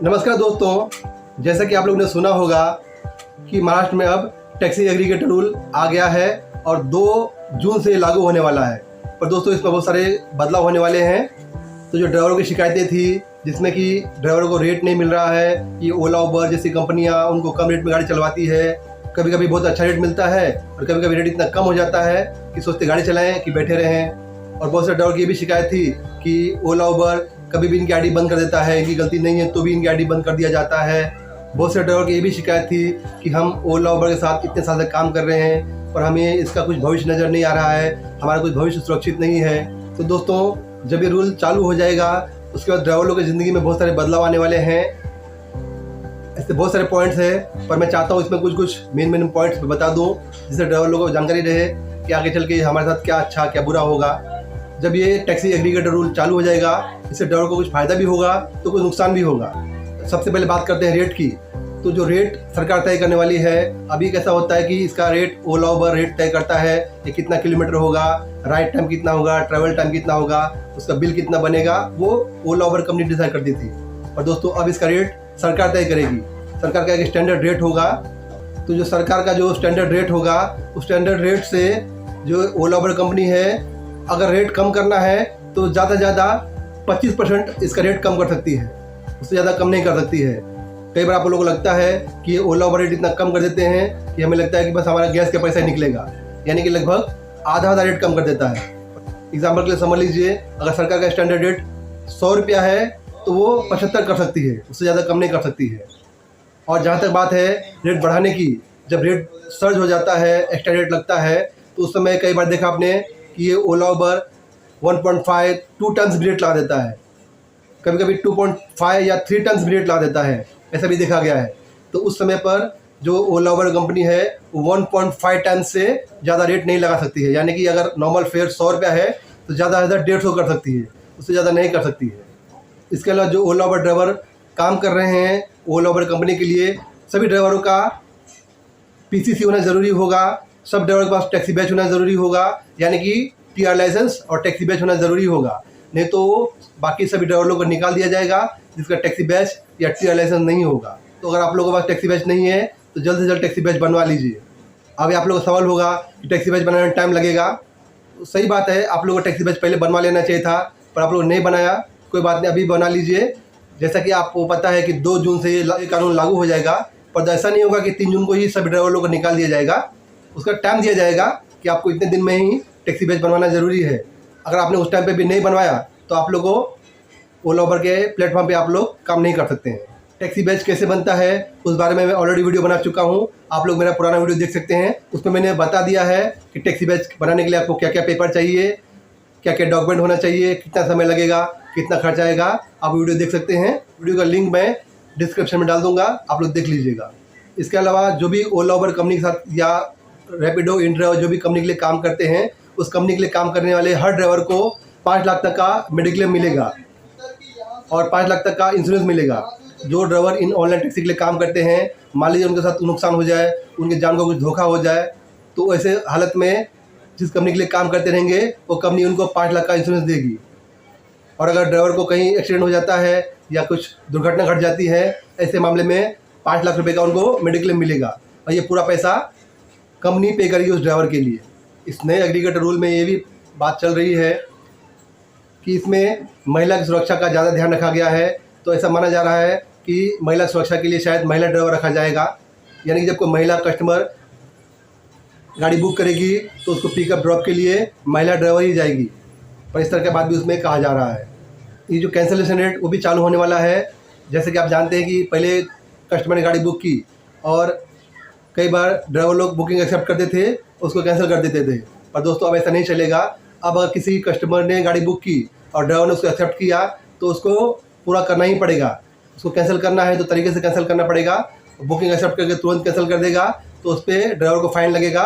नमस्कार दोस्तों, जैसा कि आप लोगों ने सुना होगा कि महाराष्ट्र में अब टैक्सी एग्रीगेटर रूल आ गया है और 2 जून से लागू होने वाला है। पर दोस्तों इसमें बहुत सारे बदलाव होने वाले हैं। तो जो ड्राइवरों की शिकायतें थी जिसमें कि ड्राइवरों को रेट नहीं मिल रहा है, कि ओला उबर जैसी कंपनियां उनको कम रेट में गाड़ी चलवाती है, कभी कभी बहुत अच्छा रेट मिलता है और कभी कभी रेट इतना कम हो जाता है कि सोचते गाड़ी चलाएं कि बैठे रहें। और बहुत से ड्राइवर की ये भी शिकायत थी कि ओला उबर कभी भी इनकी आईडी बंद कर देता है, इनकी गलती नहीं है तो भी इनकी आईडी बंद कर दिया जाता है। बहुत से ड्राइवर की ये भी शिकायत थी कि हम ओला उबर के साथ इतने साल से काम कर रहे हैं पर हमें इसका कुछ भविष्य नज़र नहीं आ रहा है, हमारा कुछ भविष्य सुरक्षित नहीं है। तो दोस्तों जब ये रूल चालू हो जाएगा उसके बाद ड्राइवर लोगों की ज़िंदगी में बहुत सारे बदलाव आने वाले हैं। ऐसे बहुत सारे पॉइंट्स हैं पर मैं चाहता हूँ इसमें कुछ मेन पॉइंट्स बता दूँ जिससे ड्राइवर लोगों को जानकारी रहे कि आगे चल के हमारे साथ क्या अच्छा क्या बुरा होगा। जब ये टैक्सी एग्रीगेटर रूल चालू हो जाएगा इससे ड्राइवर को कुछ फ़ायदा भी होगा तो कुछ नुकसान भी होगा। सबसे पहले बात करते हैं रेट की। तो जो रेट सरकार तय करने वाली है, अभी कैसा होता है कि इसका रेट ओला उबर रेट तय करता है कि कितना किलोमीटर होगा, राइड टाइम कितना होगा, ट्रैवल टाइम कितना होगा, उसका बिल कितना बनेगा, वो ओला उबर कंपनी डिसाइड करती थी। और दोस्तों अब इसका रेट सरकार तय करेगी। सरकार का एक स्टैंडर्ड रेट होगा। तो जो सरकार का जो स्टैंडर्ड रेट होगा उस स्टैंडर्ड रेट से जो ओला उबर कंपनी है अगर रेट कम करना है तो ज़्यादा से ज़्यादा 25% इसका रेट कम कर सकती है, उससे ज़्यादा कम नहीं कर सकती है। कई बार आप लोगों को लगता है कि ओला उबर रेट इतना कम कर देते हैं कि हमें लगता है कि बस हमारा गैस का पैसा ही निकलेगा, यानी कि लगभग आधा रेट कम कर देता है। एग्जाम्पल के लिए समझ लीजिए, अगर सरकार का स्टैंडर्ड रेट 100 रुपया है तो वो 75 कर सकती है, उससे ज़्यादा कम नहीं कर सकती है। और जहाँ तक बात है रेट बढ़ाने की, जब रेट सर्ज हो जाता है, एक्स्ट्रा रेट लगता है, तो उस समय कई बार देखा आपने कि ये ओला उबर 1.5 2 टन्स भी रेट ला देता है, कभी कभी 2.5 या 3 टन्स भी रेट ला देता है, ऐसा भी देखा गया है। तो उस समय पर जो ओला उबर कंपनी है वो 1.5 टन से ज़्यादा रेट नहीं लगा सकती है, यानी कि अगर नॉर्मल फेयर 100 रुपया है तो ज़्यादा से ज़्यादा 150 कर सकती है, उससे ज़्यादा नहीं कर सकती है। इसके अलावा जो ओला उबर ड्राइवर काम कर रहे हैं ओला उबर कंपनी के लिए, सभी ड्राइवरों का PCC होना ज़रूरी होगा, सब ड्राइवर के पास टैक्सी बैच होना ज़रूरी होगा, यानी कि TR लाइसेंस और टैक्सी बैच होना ज़रूरी होगा। नहीं तो बाकी सभी ड्राइवर लोगों को निकाल दिया जाएगा जिसका टैक्सी बैच या TR लाइसेंस नहीं होगा। तो अगर आप लोगों के पास टैक्सी बैच नहीं है तो जल्द से जल्द टैक्सी बैच बनवा लीजिए। अभी आप लोगों को सवाल होगा कि टैक्सी बैच बनाने में टाइम लगेगा। तो सही बात है, आप लोगों को टैक्सी बैच पहले बनवा लेना चाहिए था, पर आप लोगों ने नहीं बनाया, कोई बात नहीं, अभी बना लीजिए। जैसा कि आपको पता है कि 2 जून से ये कानून लागू हो जाएगा, पर ऐसा नहीं होगा कि 3 जून को ही सभी ड्राइवर लोगों को निकाल दिया जाएगा। उसका टाइम दिया जाएगा कि आपको इतने दिन में ही टैक्सी बैच बनवाना ज़रूरी है। अगर आपने उस टाइम पे भी नहीं बनवाया तो आप लोगों को ओला उबर के प्लेटफॉर्म पे आप लोग काम नहीं कर सकते हैं। टैक्सी बैच कैसे बनता है उस बारे में मैं ऑलरेडी वीडियो बना चुका हूँ, आप लोग मेरा पुराना वीडियो देख सकते हैं। उसमें मैंने बता दिया है कि टैक्सी बैच बनाने के लिए आपको क्या क्या पेपर चाहिए, क्या क्या डॉक्यूमेंट होना चाहिए, कितना समय लगेगा, कितना खर्चा आएगा। आप वीडियो देख सकते हैं, वीडियो का लिंक मैं डिस्क्रिप्शन में डाल दूँगा, आप लोग देख लीजिएगा। इसके अलावा जो भी ओला उबर कंपनी के साथ या रैपिडो इंड्राइव जो भी कंपनी के लिए काम करते हैं, उस कंपनी के लिए काम करने वाले हर ड्राइवर को 5 लाख तक का मेडिक्लेम मिलेगा और 5 लाख तक का इंश्योरेंस मिलेगा। जो ड्राइवर इन ऑनलाइन टैक्सी के लिए काम करते हैं, मान लीजिए उनके साथ नुकसान हो जाए, उनके जान को कुछ धोखा हो जाए, तो ऐसे हालत में जिस कंपनी के लिए काम करते रहेंगे वो कंपनी उनको 5 लाख का इंश्योरेंस देगी। और अगर ड्राइवर को कहीं एक्सीडेंट हो जाता है या कुछ दुर्घटना घट जाती है, ऐसे मामले में 5 लाख रुपये का उनको मेडिक्लेम मिलेगा और ये पूरा पैसा कंपनी पे करेगी उस ड्राइवर के लिए। इस नए एग्रीगेटर रूल में ये भी बात चल रही है कि इसमें महिला की सुरक्षा का ज़्यादा ध्यान रखा गया है। तो ऐसा माना जा रहा है कि महिला सुरक्षा के लिए शायद महिला ड्राइवर रखा जाएगा, यानी कि जब कोई महिला कस्टमर गाड़ी बुक करेगी तो उसको पिकअप ड्रॉप के लिए महिला ड्राइवर ही जाएगी। पर इस तरह की बात भी उसमें कहा जा रहा है। ये जो कैंसिलेशन रेट वो भी चालू होने वाला है। जैसे कि आप जानते हैं कि पहले कस्टमर ने गाड़ी बुक की और कई बार ड्राइवर लोग बुकिंग एक्सेप्ट करते थे, उसको कैंसिल कर देते थे। पर दोस्तों अब ऐसा नहीं चलेगा। अब अगर किसी कस्टमर ने गाड़ी बुक की और ड्राइवर ने उसको एक्सेप्ट किया तो उसको पूरा करना ही पड़ेगा। उसको कैंसिल करना है तो तरीके से कैंसिल करना पड़ेगा। बुकिंग एक्सेप्ट करके तुरंत कैंसिल कर देगा तो उस पर ड्राइवर को फ़ाइन लगेगा।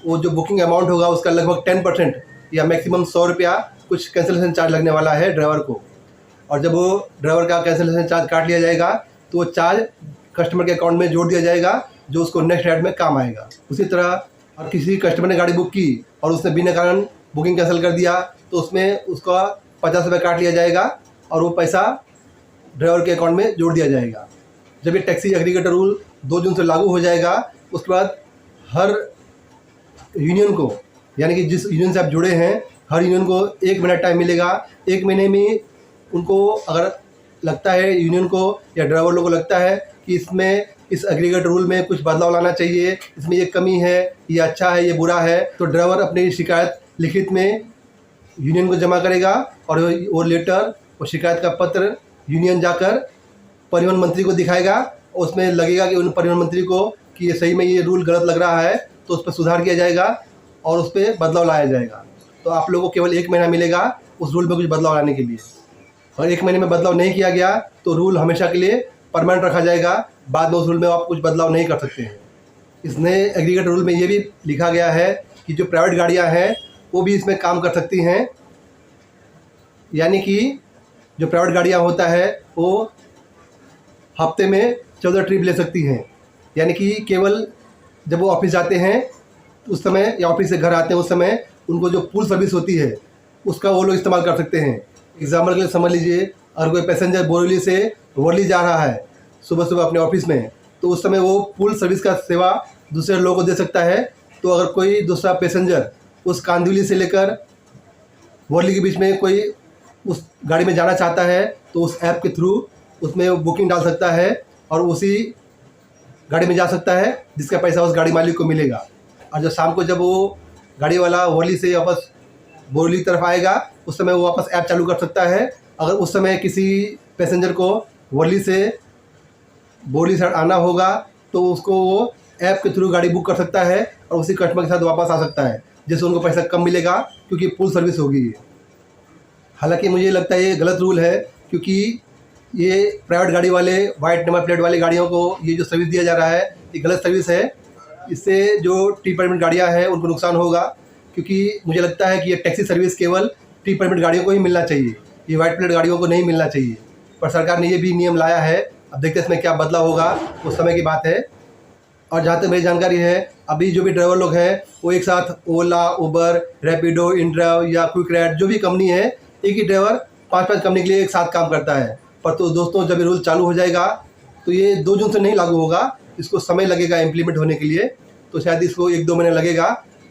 वो जो बुकिंग अमाउंट होगा उसका लगभग 10% या मैक्सिमम 100 रुपया कुछ कैंसिलेशन चार्ज लगने वाला है ड्राइवर को। और जब वो ड्राइवर का कैंसिलेशन चार्ज काट लिया जाएगा तो वो चार्ज कस्टमर के अकाउंट में जोड़ दिया जाएगा, जो उसको नेक्स्ट राइड में काम आएगा। उसी तरह और किसी कस्टमर ने गाड़ी बुक की और उसने बिना कारण बुकिंग कैंसिल कर दिया तो उसमें उसका 50 रुपये काट लिया जाएगा और वो पैसा ड्राइवर के अकाउंट में जोड़ दिया जाएगा। जब ये टैक्सी एग्रीगेटर रूल 2 जून से लागू हो जाएगा, उसके बाद हर यूनियन को, यानी कि जिस यूनियन से आप जुड़े हैं, हर यूनियन को 1 महीना टाइम मिलेगा। 1 महीने में उनको अगर लगता है, यूनियन को या ड्राइवर लोगों को लगता है कि इसमें इस एग्रीगेटर रूल में कुछ बदलाव लाना चाहिए, इसमें ये कमी है, ये अच्छा है, ये बुरा है, तो ड्राइवर अपनी शिकायत लिखित में यूनियन को जमा करेगा और वो लेटर और शिकायत का पत्र यूनियन जाकर परिवहन मंत्री को दिखाएगा। और उसमें लगेगा कि उन परिवहन मंत्री को कि ये सही में ये रूल गलत लग रहा है, तो उस पर सुधार किया जाएगा और उस पर बदलाव लाया जाएगा। तो आप लोगों को केवल 1 महीना मिलेगा उस रूल में कुछ बदलाव लाने के लिए। और 1 महीने में बदलाव नहीं किया गया तो रूल हमेशा के लिए परमानेंट रखा जाएगा। बाद में उस रूल में आप कुछ बदलाव नहीं कर सकते हैं। इस नए एग्रीगेटर रूल में ये भी लिखा गया है कि जो प्राइवेट गाड़ियाँ हैं वो भी इसमें काम कर सकती हैं। यानी कि जो प्राइवेट गाड़ियाँ होता है वो हफ्ते में 14 ट्रिप ले सकती हैं। यानी कि केवल जब वो ऑफिस जाते हैं उस समय या ऑफिस से घर आते हैं उस समय उनको जो पूल सर्विस होती है उसका वो लोग इस्तेमाल कर सकते हैं। एग्जाम्पल के लिए समझ लीजिए, अगर कोई पैसेंजर बोरीवली से वर्ली जा रहा है सुबह सुबह अपने ऑफिस में, तो उस समय वो पूल सर्विस का सेवा दूसरे लोगों को दे सकता है। तो अगर कोई दूसरा पैसेंजर उस कांदिवली से लेकर वर्ली के बीच में कोई उस गाड़ी में जाना चाहता है तो उस ऐप के थ्रू उसमें वो बुकिंग डाल सकता है और उसी गाड़ी में जा सकता है जिसका पैसा उस गाड़ी मालिक को मिलेगा। और जब शाम को जब वो गाड़ी वाला वर्ली से वापस बोरीवली की तरफ आएगा उस समय वो वापस ऐप चालू कर सकता है। अगर उस समय किसी पैसेंजर को वर्ली से बोरीवली साइड आना होगा तो उसको वो ऐप के थ्रू गाड़ी बुक कर सकता है और उसी कस्टमर के साथ वापस आ सकता है, जिससे उनको पैसा कम मिलेगा क्योंकि पूल सर्विस होगी। हालांकि मुझे लगता है ये गलत रूल है, क्योंकि ये प्राइवेट गाड़ी वाले वाइट नंबर प्लेट वाली गाड़ियों को ये जो सर्विस दिया जा रहा है ये गलत सर्विस है। इससे जो टी परमिट गाड़ियाँ हैं उनको नुकसान होगा, क्योंकि मुझे लगता है कि ये टैक्सी सर्विस केवल टी परमिट गाड़ियों को ही मिलना चाहिए, ये वाइट प्लेट गाड़ियों को नहीं मिलना चाहिए। पर सरकार ने ये भी नियम लाया है, अब देखते हैं इसमें क्या बदलाव होगा, उस समय की बात है। और जहाँ तक मेरी जानकारी है, अभी जो भी ड्राइवर लोग हैं वो एक साथ ओला, उबर, रैपिडो, इनड्राइव या क्विक राइड जो भी कंपनी है, एक ही ड्राइवर 5-5 कंपनी के लिए एक साथ काम करता है। पर तो दोस्तों जब ये रूल चालू हो जाएगा तो ये 2 जून से नहीं लागू होगा, इसको समय लगेगा इम्प्लीमेंट होने के लिए, तो शायद इसको 1-2 महीने लगेगा।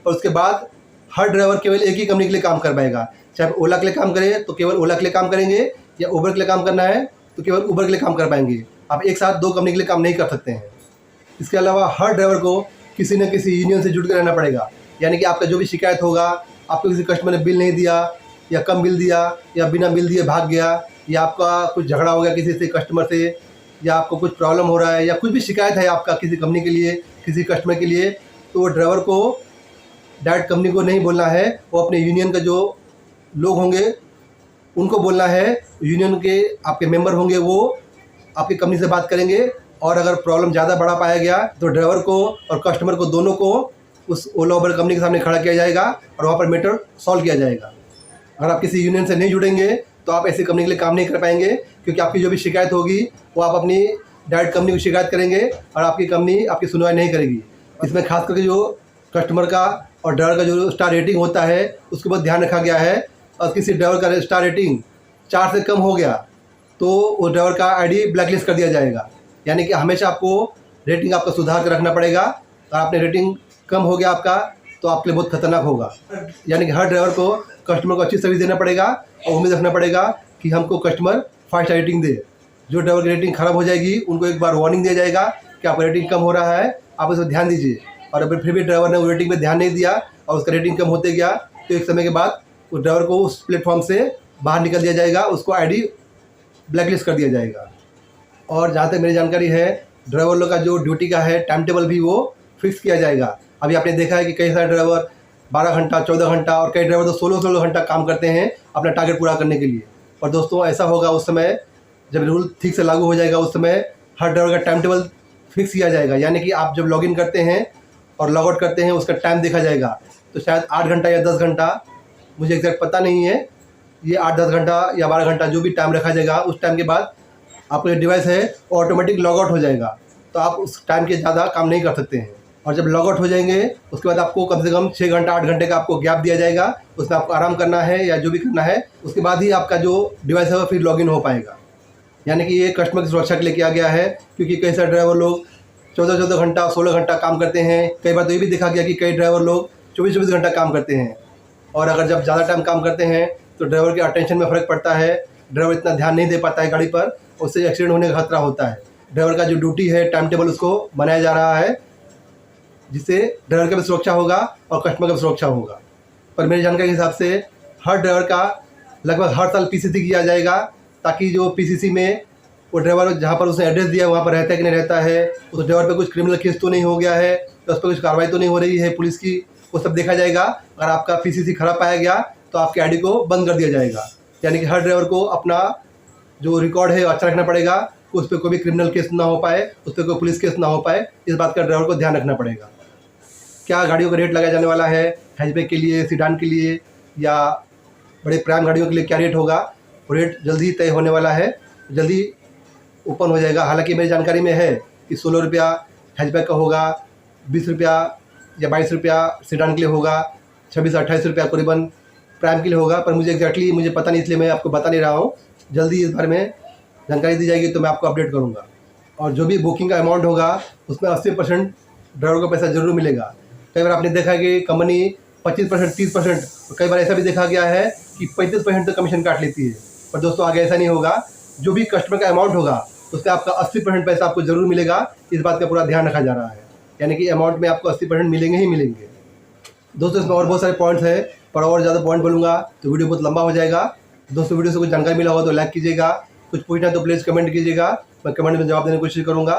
और उसके बाद हर ड्राइवर केवल एक ही कंपनी के लिए काम कर पाएगा। चाहे ओला के लिए काम करे तो केवल ओला के लिए काम करेंगे, या उबर के लिए काम करना है तो केवल उबर के लिए काम कर पाएंगे। आप एक साथ 2 कंपनी के लिए काम नहीं कर सकते हैं। इसके अलावा हर ड्राइवर को किसी न किसी यूनियन से जुड़ कर रहना पड़ेगा। यानी कि आपका जो भी शिकायत होगा, आपको किसी कस्टमर ने बिल नहीं दिया या कम बिल दिया या बिना बिल दिए भाग गया, या आपका कुछ झगड़ा हो गया किसी से कस्टमर से, या आपको कुछ प्रॉब्लम हो रहा है, या कुछ भी शिकायत है आपका किसी कंपनी के लिए, किसी कस्टमर के लिए, तो ड्राइवर को डायरेक्ट कंपनी को नहीं बोलना है, वो अपने यूनियन का जो लोग होंगे उनको बोलना है। यूनियन के आपके मेंबर होंगे, वो आपकी कंपनी से बात करेंगे और अगर प्रॉब्लम ज़्यादा बढ़ा पाया गया तो ड्राइवर को और कस्टमर को दोनों को उस ओला उबर कंपनी के सामने खड़ा किया जाएगा और वहाँ पर मैटर सॉल्व किया जाएगा। अगर आप किसी यूनियन से नहीं जुड़ेंगे तो आप ऐसी कंपनी के लिए काम नहीं कर पाएंगे, क्योंकि आपकी जो भी शिकायत होगी वो आप अपनी डायरेक्ट कंपनी को शिकायत करेंगे और आपकी कंपनी आपकी सुनवाई नहीं करेगी। इसमें खास करके जो कस्टमर का और ड्राइवर का जो स्टार रेटिंग होता है उसके बहुत ध्यान रखा गया है। और किसी ड्राइवर का स्टार रेटिंग 4 से कम हो गया तो उस ड्राइवर का आईडी ब्लैकलिस्ट कर दिया जाएगा। यानी कि हमेशा आपको रेटिंग आपका सुधार कर रखना पड़ेगा। और आपने रेटिंग कम हो गया आपका तो आपके लिए बहुत खतरनाक होगा। यानी कि हर ड्राइवर को कस्टमर को अच्छी सर्विस देना पड़ेगा और उम्मीद रखना पड़ेगा कि हमको कस्टमर 5 स्टार रेटिंग दे। जो ड्राइवर की रेटिंग ख़राब हो जाएगी उनको एक बार वार्निंग दिया जाएगा कि आपका रेटिंग कम हो रहा है, आप इस पर ध्यान दीजिए। और अगर फिर भी ड्राइवर ने वो रेटिंग पर ध्यान नहीं दिया और उसका रेटिंग कम होते गया तो एक समय के बाद उस ड्राइवर को उस प्लेटफॉर्म से बाहर निकल दिया जाएगा, उसको आईडी ब्लैकलिस्ट कर दिया जाएगा। और जहाँ तक मेरी जानकारी है, ड्राइवर लोग का जो ड्यूटी का है टाइम टेबल भी वो फिक्स किया जाएगा। अभी आपने देखा है कि कई सारे ड्राइवर 12 घंटा, 14 घंटा और कई ड्राइवर तो 16-16 घंटा काम करते हैं अपना टारगेट पूरा करने के लिए। और दोस्तों ऐसा होगा उस समय जब रूल ठीक से लागू हो जाएगा, उस समय हर ड्राइवर का टाइम टेबल फिक्स किया जाएगा। यानी कि आप जब लॉगिन करते हैं और लॉग आउट करते हैं उसका टाइम देखा जाएगा। तो शायद 8 घंटा या 10 घंटा, मुझे एग्जैक्ट पता नहीं है, ये 8-10 घंटा या 12 घंटा जो भी टाइम रखा जाएगा, उस टाइम के बाद आपका जो डिवाइस है वो ऑटोमेटिक लॉग आउट हो जाएगा। तो आप उस टाइम के ज़्यादा काम नहीं कर सकते हैं। और जब लॉग आउट हो जाएंगे उसके बाद आपको कम से कम 6 घंटा 8 घंटे का आपको गैप दिया जाएगा, उसमें आपको आराम करना है या जो भी करना है, उसके बाद ही आपका जो डिवाइस है वो फिर लॉगिन हो पाएगा। यानी कि ये कस्टमर की सुरक्षा के लिए किया गया है, क्योंकि कई सारे ड्राइवर लोग 14-14 घंटा 16 घंटा काम करते हैं। कई बार तो ये भी देखा गया कि कई ड्राइवर लोग 24-24 घंटा काम करते हैं, और अगर जब ज़्यादा टाइम काम करते हैं तो ड्राइवर के अटेंशन में फ़र्क पड़ता है, ड्राइवर इतना ध्यान नहीं दे पाता है गाड़ी पर, उससे एक्सीडेंट होने का खतरा होता है। ड्राइवर का जो ड्यूटी है, टाइम टेबल उसको बनाया जा रहा है, जिससे ड्राइवर का भी सुरक्षा होगा और कस्टमर का भी सुरक्षा होगा। पर मेरी जानकारी के हिसाब से हर ड्राइवर का लगभग हर साल पीसीसी किया जाएगा, ताकि जो पीसीसी में वो ड्राइवर जहाँ पर उसने एड्रेस दिया वहाँ पर रहता है कि नहीं रहता है, उस ड्राइवर पे कुछ क्रिमिनल केस तो नहीं हो गया है, तो उस पर कुछ कार्रवाई तो नहीं हो रही है पुलिस की, वो सब देखा जाएगा। अगर आपका पीसीसी खराब पाया गया तो आपकी आईडी को बंद कर दिया जाएगा। यानी कि हर ड्राइवर को अपना जो रिकॉर्ड है अच्छा रखना पड़ेगा, उस पर कोई भी क्रिमिनल केस ना हो पाए, उस पर कोई पुलिस केस ना हो पाए, इस बात का ड्राइवर को ध्यान रखना पड़ेगा। क्या गाड़ियों का रेट लगाया जाने वाला है, हैचबैक के लिए, सीडान के लिए या बड़े प्राइम गाड़ियों के लिए क्या रेट होगा, वो रेट जल्दी तय होने वाला है, जल्दी ओपन हो जाएगा। हालांकि मेरी जानकारी में है कि 16 रुपया हैचबैक का होगा, 20 रुपया या 22 रुपया सीडान के लिए होगा, 26 से 28 रुपया करीबन प्राइम के लिए होगा। पर मुझे एग्जैक्टली मुझे पता नहीं, इसलिए मैं आपको बता नहीं रहा हूँ। जल्दी इस बारे में जानकारी दी जाएगी तो मैं आपको अपडेट करूँगा। और जो भी बुकिंग का अमाउंट होगा उसमें 80% ड्राइवर को पैसा ज़रूर मिलेगा। कई बार आपने देखा है कि कंपनी 25%, 30%, कई बार ऐसा भी देखा गया है कि 35% तक कमीशन काट लेती है। पर दोस्तों आगे ऐसा नहीं होगा। जो भी कस्टमर का अमाउंट होगा उसका आपका 80% पैसा आपको ज़रूर मिलेगा, इस बात का पूरा ध्यान रखा जा रहा है। यानी कि अमाउंट में आपको 80% मिलेंगे ही मिलेंगे। दोस्तों इसमें और बहुत सारे पॉइंट्स हैं, पर और ज़्यादा पॉइंट बोलूँगा तो वीडियो बहुत लंबा हो जाएगा। दोस्तों वीडियो से कुछ जानकारी मिला होगा तो लाइक कीजिएगा, कुछ पूछना तो प्लीज़ कमेंट कीजिएगा, मैं कमेंट में जवाब देने की कोशिश करूँगा।